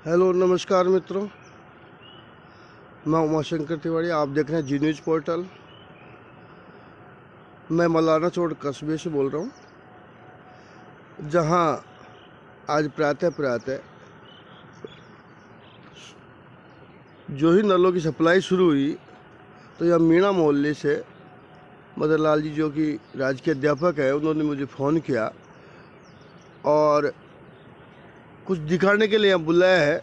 Hello नमस्कार मित्रों, मैं उमाशंकर तिवारी। आप देख रहे हैं जी न्यूज़ पोर्टल। मैं मलाना चौड़ कस्बे से बोल रहा हूँ, जहाँ आज प्रातः जो ही नलों की सप्लाई शुरू हुई तो यह मीणा मोहल्ले से मदन लाल जी, जो कि राजकीय अध्यापक है, उन्होंने मुझे फ़ोन किया और कुछ दिखाने के लिए यहाँ बुलाया है।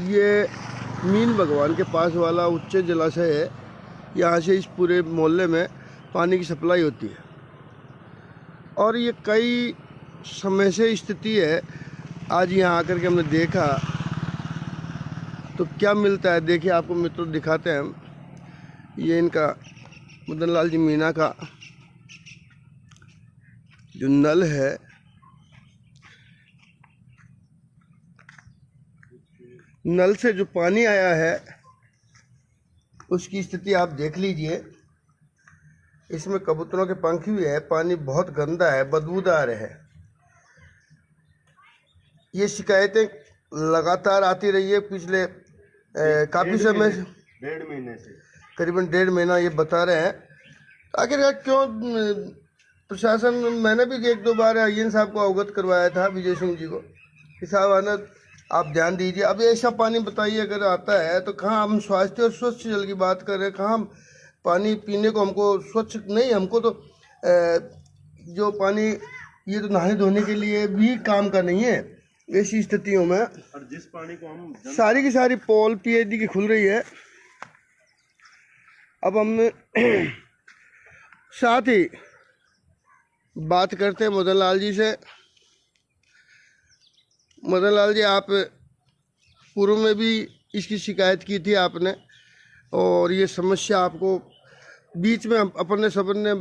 ये मीन भगवान के पास वाला उच्च जलाशय है। यहाँ से इस पूरे मोहल्ले में पानी की सप्लाई होती है और ये कई समय से स्थिति है। आज यहाँ आकर के हमने देखा तो क्या मिलता है, देखिए आपको मित्रों दिखाते हैं हम। ये इनका मदन लाल जी मीणा का जो नल है, नल से जो पानी आया है उसकी स्थिति आप देख लीजिए। इसमें कबूतरों के पंख भी है। पानी बहुत गंदा है, बदबूदार है। ये शिकायतें लगातार आती रही है पिछले काफ़ी समय से, 1.5 महीने से, करीबन 1.5 महीना ये बता रहे हैं। आखिरकार क्यों प्रशासन, मैंने भी 1-2 बार आईएन साहब को अवगत करवाया था, विजय सिंह जी को, कि साहब आनंद आप ध्यान दीजिए। अब ऐसा पानी बताइए अगर आता है तो कहाँ हम स्वास्थ्य और स्वच्छ जल की बात कर रहे हैं, कहाँ हम पानी पीने को हमको स्वच्छ नहीं, हमको तो जो पानी ये तो नहाने धोने के लिए भी काम का नहीं है। ऐसी स्थितियों में और जिस पानी को हम सारी की सारी पोल पीएचडी की खुल रही है। अब हम साथ ही बात करते हैं मदन लाल जी से। मदन लाल जी, आप पूर्व में भी इसकी शिकायत की थी आपने, और ये समस्या आपको बीच में अपने सबने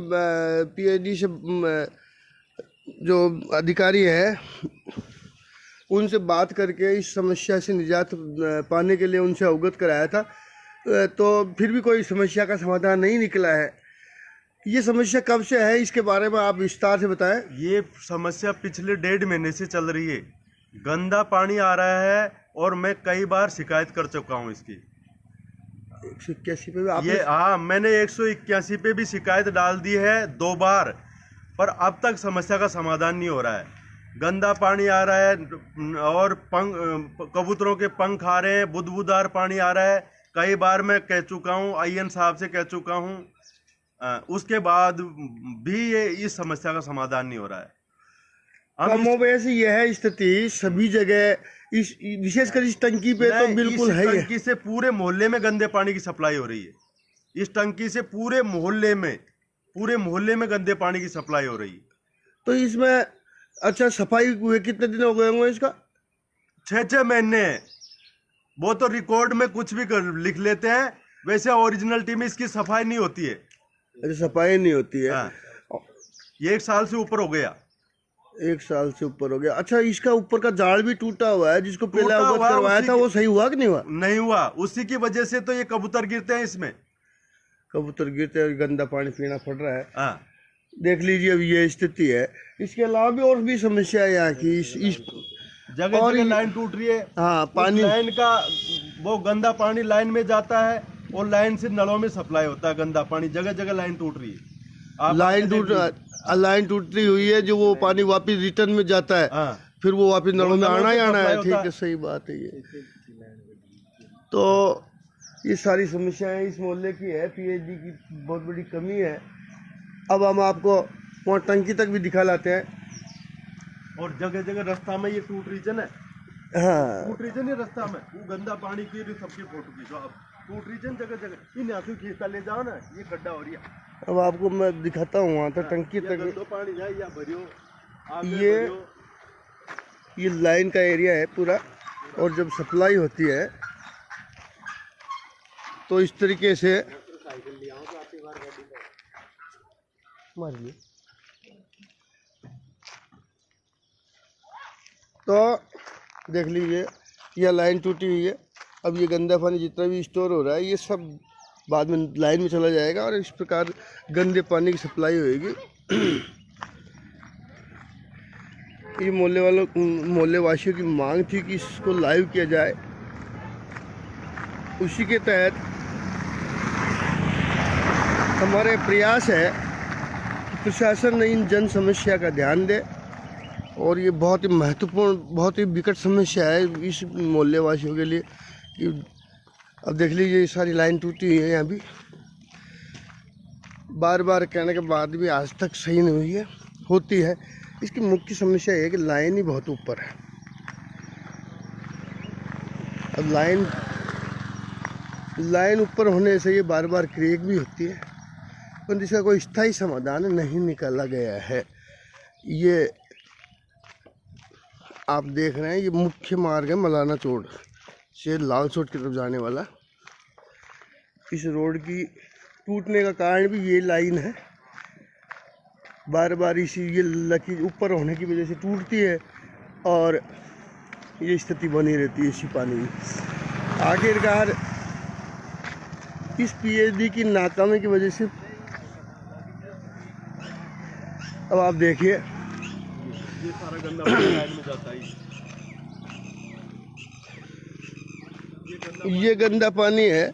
पीएचडी से जो अधिकारी है उनसे बात करके इस समस्या से निजात पाने के लिए उनसे अवगत कराया था, तो फिर भी कोई समस्या का समाधान नहीं निकला है। ये समस्या कब से है, इसके बारे में आप विस्तार से बताएं। ये समस्या पिछले 1.5 महीने से चल रही है। गंदा पानी आ रहा है और मैं कई बार शिकायत कर चुका हूँ इसकी। 181 पे भी आपने? ये हाँ, मैंने 181 पे भी शिकायत डाल दी है 2 बार, पर अब तक समस्या का समाधान नहीं हो रहा है। गंदा पानी आ रहा है और कबूतरों के पंख आ रहे हैं, बुदबूदार पानी आ रहा है। कई बार मैं कह चुका हूँ, आईएन साहब से कह चुका हूँ, उसके बाद भी ये इस समस्या का समाधान नहीं हो रहा है। कमोबेश यह है स्थिति सभी जगह, इस विशेषकर इस टंकी पे तो बिल्कुल है। इस टंकी से पूरे मोहल्ले में गंदे पानी की सप्लाई हो रही है। इस टंकी से पूरे मोहल्ले में गंदे पानी की सप्लाई हो रही है। तो इसमें अच्छा, सफाई हुए कितने दिन हो गए होंगे इसका? 6 महीने। वो तो रिकॉर्ड में कुछ भी लिख लेते हैं, वैसे ओरिजिनलिटी में इसकी सफाई नहीं होती है। सफाई नहीं होती है। हाँ। ये 1 साल से ऊपर हो गया। 1 साल से ऊपर हो गया। अच्छा, इसका ऊपर का जाल भी टूटा हुआ है, जिसको पहले अवगत करवाया था, वो सही हुआ कि नहीं हुआ? नहीं हुआ। उसी की वजह से तो ये कबूतर गिरते हैं इसमें। कबूतर गिरते हैं, गंदा पानी पीना पड़ रहा है। हाँ। देख लीजिए, अब ये स्थिति है। इसके अलावा भी और भी समस्या है यहाँ की। इस जगह जगह लाइन टूट रही है। हाँ, पानी लाइन का वो गंदा पानी लाइन में जाता है और लाइन से नलों में सप्लाई होता है गंदा पानी। जगह जगह लाइन टूट रही है। लाइन टूट रही हुई है, जो वो पानी वापस रिटर्न में जाता है। हाँ। फिर वो वापस नलों में आना ही आना है। ठीक है, सही बात है ये। तो ये सारी समस्याएं इस मोहल्ले की है। पीएचडी की बहुत बड़ी कमी है। अब हम आपको वहाँ टंकी तक भी दिखा लाते हैं। और जगह जगह रास्ता में ये टूट रीजन है। हाँ, टूट रीजन है रास्ता में, वो गंदा पानी की सबकी फोटो खींचो। अब टूट रीजन जगह जगह इन आंसू खींचता ले जाओ ना, ये गड्ढा हो रही है। अब आपको मैं दिखाता हूँ वहाँ तक टंकी तक। तो पानी जाए या भरियो, ये लाइन का एरिया है पूरा, और जब सप्लाई होती है तो इस तरीके से मारिए। तो देख लीजिए, यह लाइन टूटी हुई है। अब ये गंदा पानी जितना भी स्टोर हो रहा है, ये सब बाद में लाइन में चला जाएगा और इस प्रकार गंदे पानी की सप्लाई होएगी। ये मोहल्ले वासियों की मांग थी कि इसको लाइव किया जाए। उसी के तहत हमारे प्रयास है कि प्रशासन इन जन समस्या का ध्यान दे। और ये बहुत ही महत्वपूर्ण, बहुत ही विकट समस्या है इस मोहल्ले वासियों के लिए कि अब देख लीजिए ये सारी लाइन टूटी हुई है। यहाँ भी बार बार कहने के बाद भी आज तक सही नहीं हुई है, होती है। इसकी मुख्य समस्या ये है कि लाइन ही बहुत ऊपर है। अब लाइन ऊपर होने से ये बार बार क्रैक भी होती है, पर इसका कोई स्थायी समाधान नहीं निकाला गया है। ये आप देख रहे हैं, ये मुख्य मार्ग है मलाना चौड़ से लालसोट की तरफ जाने वाला। इस रोड की टूटने का कारण भी ये लाइन है। बार बार इसी ये लकीर ऊपर होने की वजह से टूटती है और ये स्थिति बनी रहती है इसी पानी में। आखिरकार इस पीएचडी की नाकामी की वजह से अब आप देखिए ये सारा गंदा पानी लाइन में जाता है। ये गंदा पानी है,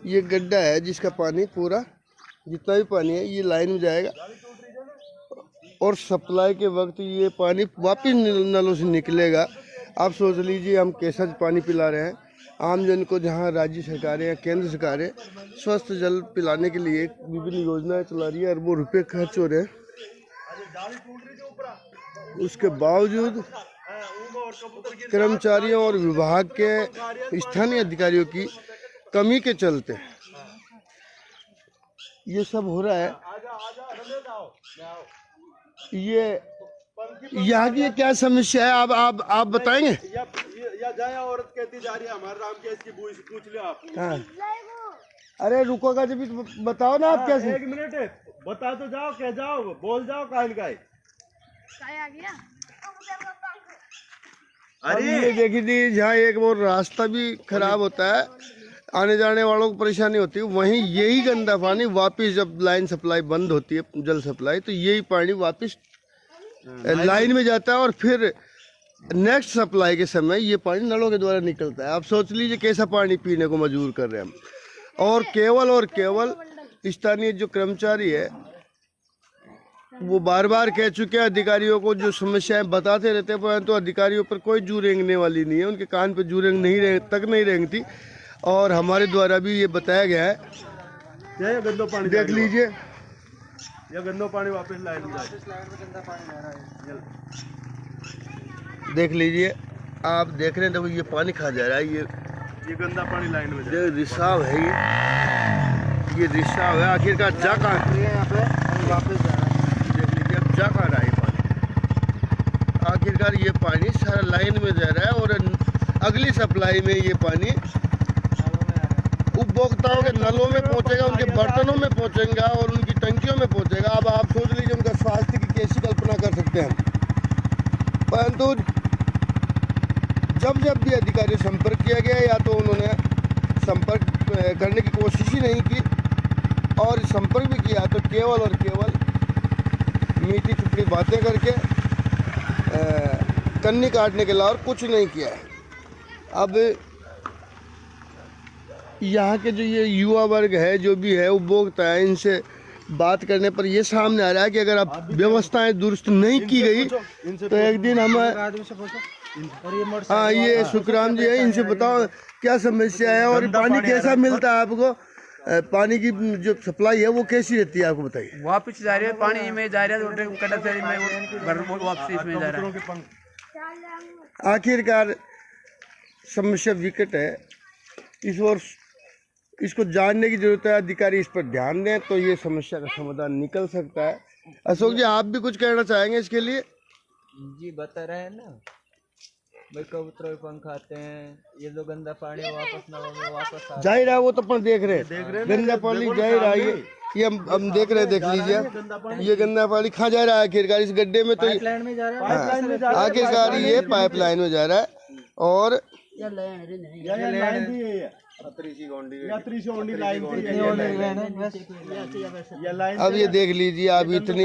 ये गड्ढा है जिसका पानी पूरा जितना भी पानी है ये लाइन में जाएगा और सप्लाई के वक्त ये पानी वापस नलों से निकलेगा। आप सोच लीजिए हम कैसा पानी पिला रहे हैं आमजन को, जहां राज्य सरकारें या केंद्र सरकारें स्वस्थ जल पिलाने के लिए विभिन्न योजनाएं चला रही है, अरबों रुपए खर्च हो रहे हैं। उसके बावजूद कर्मचारियों और विभाग के स्थानीय अधिकारियों की कमी के चलते ये सब हो रहा है। ये यहाँ की क्या समस्या है आप बताएंगे? या जाए औरत कहती जा रही है हमारे राम केस की पूछ लिया आप। हाँ। अरे रुकोगा जब बताओ ना आप कैसे। एक मिनट बता तो जाओ, कह जाओ, बोल जाओ कान का आ गया। अरे ये देखी थी जहाँ एक वो रास्ता भी खराब होता है, आने जाने वालों को परेशानी होती है, वहीं यही गंदा पानी वापस जब लाइन सप्लाई बंद होती है, जल सप्लाई, तो यही पानी वापस लाइन में जाता है और फिर नेक्स्ट सप्लाई के समय ये पानी नलों के द्वारा निकलता है। आप सोच लीजिए कैसा पानी पीने को मजबूर कर रहे हैं हम। और केवल स्थानीय जो कर्मचारी है वो बार बार कह चुके हैं अधिकारियों को, जो समस्याएं बताते रहते हैं, परंतु अधिकारियों पर कोई जू रेंगने वाली नहीं है, उनके कान पर जू रेंग नहीं रेंगती। और हमारे द्वारा भी ये बताया गया है, गंदो पानी देख लीजिए, या गंदो पानी वापस लाइन में देख लीजिए, आप देख रहे हैं, देखो ये पानी खा जा रहा है, ये गंदा पानी लाइन में ये रिसाव है, ये रिसाव है। आखिरकार जा कहाँ वापस जा रहा है, देख लीजिए अब जा कहाँ रहा है पानी। आखिरकार ये पानी सारा लाइन में जा रहा है और अगली सप्लाई में ये पानी उपभोक्ताओं के नलों में पहुंचेगा, उनके बर्तनों में पहुंचेगा और उनकी टंकियों में पहुंचेगा। अब आप सोच लीजिए उनका स्वास्थ्य की कैसी कल्पना कर सकते हैं हम। परंतु जब भी अधिकारी संपर्क किया गया, या तो उन्होंने संपर्क करने की कोशिश ही नहीं की, और संपर्क भी किया तो केवल और केवल मीठी चुपड़ी बातें करके कन्नी काटने के अलावा और कुछ नहीं किया है। अब यहाँ के जो ये युवा वर्ग है, जो भी है उपभोक्ता है, इनसे बात करने पर ये सामने आ रहा है कि अगर अब व्यवस्थाएं दुरुस्त नहीं की गई तो एक दिन हम, हाँ ये सुखराम जी है, इनसे बताओ क्या समस्या है और पानी कैसा मिलता है आपको? पानी की जो सप्लाई है वो कैसी रहती है आपको बताइए? वापस जा रही है, पानी में जा रहा है, कटाफेरी में वापस इसमें जा रहा है। आखिरकार समस्या विकट है, इस ओर इसको जानने की जरूरत है। अधिकारी इस पर ध्यान दें तो ये समस्या का समाधान निकल सकता है। अशोक जी, आप भी कुछ कहना चाहेंगे इसके लिए? जी बता रहे हैं ना भाई, कबूतर पंख आते हैं, ये जो गंदा पानी वापस नलों में वापस आ जा ही रहा है, वो तो अपन देख रहे हैं गंदा पानी जा ही रहा है, ये हम देख रहे हैं, देख लीजिए ये गंदा पानी कहाँ जा रहा है आखिरकार? इस गड्ढे में तो पाइपलाइन में जा रहा है, आखिरकार ये पाइपलाइन में जा रहा है और या लाइन भी है या त्रिशी गोंडी लाइन थी या लाइन। अब ये देख लीजिए आप, इतनी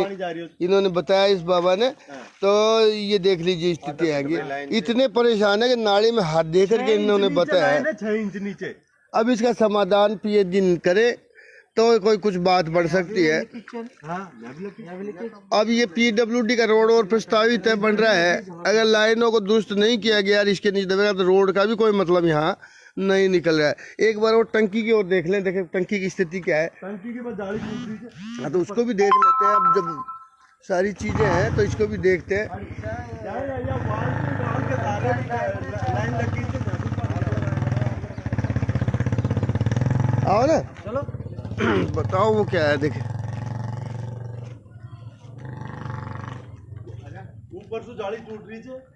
इन्होंने बताया इस बाबा ने, तो ये देख लीजिए स्थिति है, इतने परेशान है कि नाली में हाथ दे करके इन्होंने बताया। 6 इंच नीचे। अब इसका समाधान पीएचडी करे तो कोई कुछ बात बढ़ सकती है। अब ये पीडब्ल्यूडी का रोड और प्रस्तावित है, बन रहा है। अगर लाइनों को दुरुस्त नहीं किया गया, इसके नीचे दबेगा तो रोड का भी कोई मतलब यहाँ नहीं निकल रहा है। एक बार वो टंकी की ओर देख लें, देखें टंकी की स्थिति क्या है। टंकी के बाद जाली टूट रही है। हाँ, तो उसको भी देख लेते हैं। अब जब सारी चीजें हैं तो इसको भी देखते हैं। आओ ना, चलो बताओ वो क्या है। देखे ऊपर से जाली टूट रही है।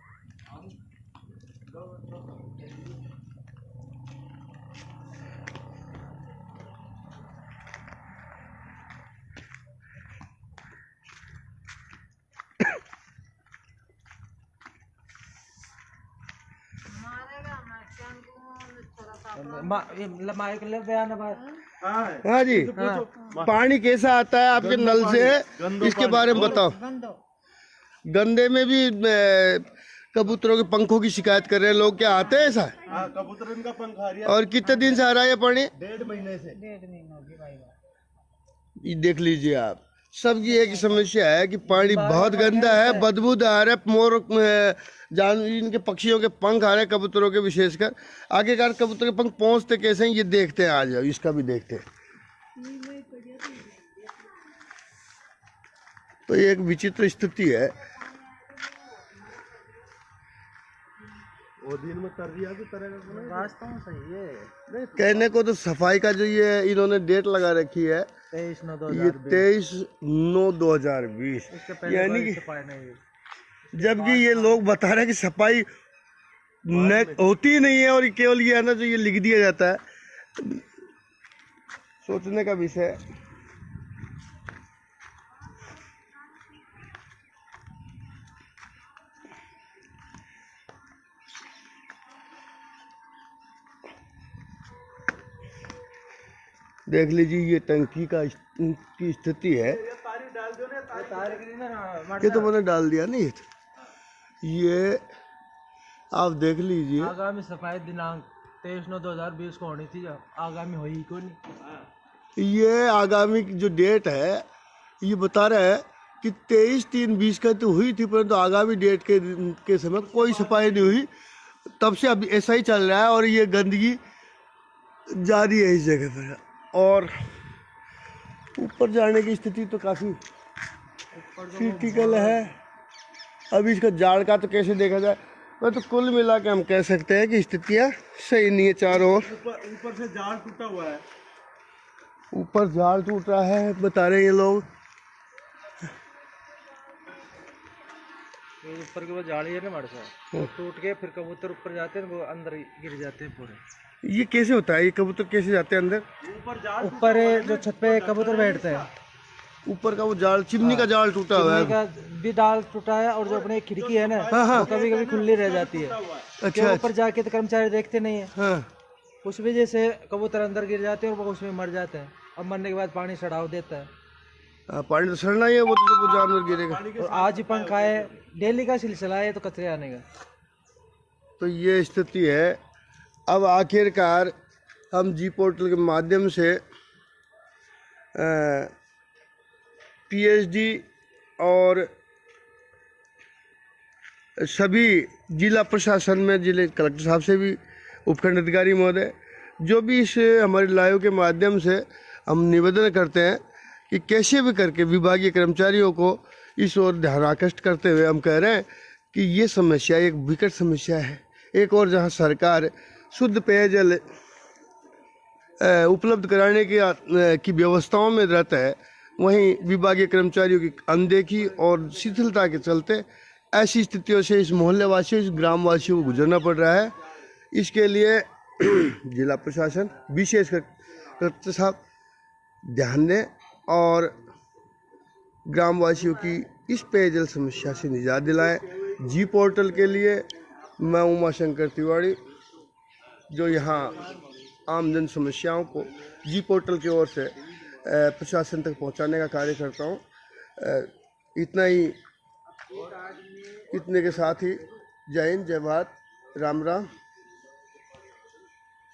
हाँ जी, पानी कैसा आता है आपके नल से, इसके बारे में बताओ। गंदे में भी कबूतरों के पंखों की शिकायत कर रहे हैं लोग, क्या आते हैं ऐसा? कबूतर इनका पंख आ रही है। और कितने दिन से आ रहा है ये पानी? 1.5 महीने से। ये देख लीजिए आप, सबकी एक समस्या है कि पानी बहुत गंदा है, बदबूदार है। मोर जान इनके पक्षियों के पंख आ रहे हैं, कबूतरों के विशेषकर। आखिरकार कबूतर के पंख पहुंचते कैसे हैं ये देखते हैं, आ जाओ इसका भी देखते हैं। तो ये एक विचित्र स्थिति है। वो दिन में कर दिया तो तरह रास्ता में सही है। कहने को तो सफाई का जो ये इन्होंने डेट लगा रखी है, 23/9/2020, यानी कि जबकि ये लोग बता रहे हैं कि सफाई होती नहीं है, और केवल ये है ना जो ये लिख दिया जाता है। सोचने का विषय है। देख लीजिए ये टंकी की स्थिति है। ये तो मैंने डाल दिया नहीं, ये आप देख लीजिए। आगामी सफाई दिनांक 23/9/2020 को होनी थी, आगामी हुई को नहीं। ये आगामी जो डेट है ये बता रहा है कि 23/3/20 का तो हुई थी, परंतु आगामी डेट के समय कोई सफाई नहीं हुई। तब से अब ऐसा ही चल रहा है और ये गंदगी जारी है इस जगह पर। और ऊपर जाने की स्थिति तो काफ़ी क्रिटिकल है। अभी इसका जाड़ का तो कैसे देखा जाए, मैं तो कुल मिला के हम कह सकते हैं कि स्थितियाँ सही नहीं है चारों ओर। ऊपर से जाल टूटा हुआ है। ऊपर जाल टूट रहा है बता रहे ये लोग। ऊपर के वो जाली है ना हमारे साथ, टूट के फिर कबूतर ऊपर जाते हैं, वो अंदर गिर जाते हैं पूरे। ये कैसे होता है? ये कबूतर कैसे जाते हैं अंदर? ऊपर जो छत पे कबूतर बैठते हैं, ऊपर का वो जाल, चिमनी का जाल टूटा हुआ है। का भी डाल टूटा है, और जो अपने खिड़की है ना, वो कभी कभी खुली रह जाती है। अच्छा, ऊपर जाके तो कर्मचारी देखते नहीं है, हाँ। उस वजह से कबूतर अंदर गिर जाते हैं और वो उसमें मर जाते हैं। और मरने के बाद पानी सड़ाव देता है। पानी तो सड़ना ही है, वो तो वो जानवर गिरेगा। और आज ही पंख आए, डेली का सिलसिला है तो कचरे आने का। तो ये स्थिति है। अब आखिरकार हम जी पोर्टल के माध्यम से पीएचडी और सभी जिला प्रशासन में, जिले कलेक्टर साहब से भी, उपखंड अधिकारी महोदय, जो भी इस हमारी लाइव के माध्यम से हम निवेदन करते हैं कि कैसे भी करके विभागीय कर्मचारियों को इस ओर ध्यान आकृष्ट करते हुए हम कह रहे हैं कि ये समस्या एक विकट समस्या है। एक और जहां सरकार शुद्ध पेयजल उपलब्ध कराने की व्यवस्थाओं में रहता है, वहीं विभागीय कर्मचारियों की अनदेखी और शिथिलता के चलते ऐसी स्थितियों से इस मोहल्ले वासियों, इस ग्रामवासियों को गुजरना पड़ रहा है। इसके लिए जिला प्रशासन, विशेषकर कलेक्टर साहब ध्यान दें और ग्रामवासियों की इस पेयजल समस्या से निजात दिलाएं। जी पोर्टल के लिए मैं उमाशंकर तिवारी, जो यहाँ आम जन समस्याओं को जी पोर्टल की ओर से प्रशासन तक पहुँचाने का कार्य करता हूँ। इतने के साथ ही जय हिंद, जय भारत, राम राम।